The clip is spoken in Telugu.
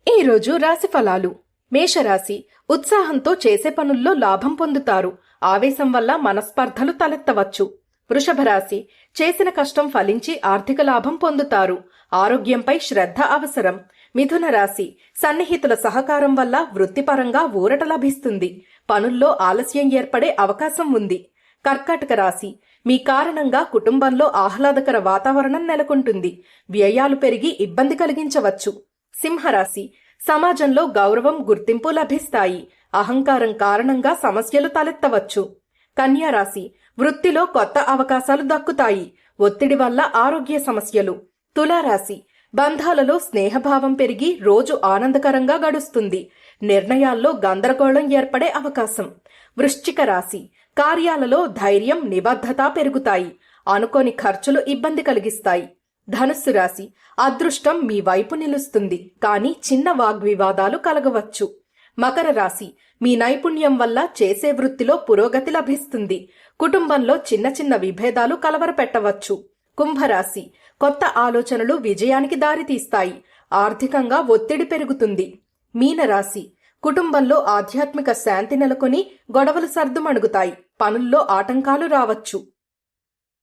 ఈరోజు రాశి ఫలాలు. మేషరాశి. ఉత్సాహంతో చేసే పనుల్లో లాభం పొందుతారు. ఆవేశం వల్ల మనస్పర్ధలు తలెత్తవచ్చు. వృషభ రాశి. చేసిన కష్టం ఫలించి ఆర్థిక లాభం పొందుతారు. ఆరోగ్యంపై శ్రద్ధ అవసరం. మిథున రాశి. సన్నిహితుల సహకారం వల్ల వృత్తిపరంగా ఊరట లభిస్తుంది. పనుల్లో ఆలస్యం ఏర్పడే అవకాశం ఉంది. కర్కాటక రాశి. మీ కారణంగా కుటుంబంలో ఆహ్లాదకర వాతావరణం నెలకొంటుంది. వ్యయాలు పెరిగి ఇబ్బంది కలిగించవచ్చు. సింహరాశి. సమాజంలో గౌరవం, గుర్తింపు లభిస్తాయి. అహంకారం కారణంగా సమస్యలు తలెత్తవచ్చు. కన్యారాశి. వృత్తిలో కొత్త అవకాశాలు దక్కుతాయి. ఒత్తిడి వల్ల ఆరోగ్య సమస్యలు. తులారాశి. బంధాలలో స్నేహభావం పెరిగి రోజు ఆనందకరంగా గడుస్తుంది. నిర్ణయాల్లో గందరగోళం ఏర్పడే అవకాశం. వృశ్చిక రాశి. కార్యాలలో ధైర్యం, నిబద్ధత పెరుగుతాయి. అనుకోని ఖర్చులు ఇబ్బంది కలిగిస్తాయి. ధనుస్సు రాశి. అదృష్టం మీ వైపు నిలుస్తుంది, కానీ చిన్న వాగ్వివాదాలు కలగవచ్చు. మకర రాశి. మీ నైపుణ్యం వల్ల చేసే వృత్తిలో పురోగతి లభిస్తుంది. కుటుంబంలో చిన్న చిన్న విభేదాలు కలవరపెట్టవచ్చు. కుంభరాశి. కొత్త ఆలోచనలు విజయానికి దారితీస్తాయి. ఆర్థికంగా ఒత్తిడి పెరుగుతుంది. మీనరాశి. కుటుంబంలో ఆధ్యాత్మిక శాంతి నెలకొని గొడవలు సర్దుమణుగుతాయి. పనుల్లో ఆటంకాలు రావచ్చు.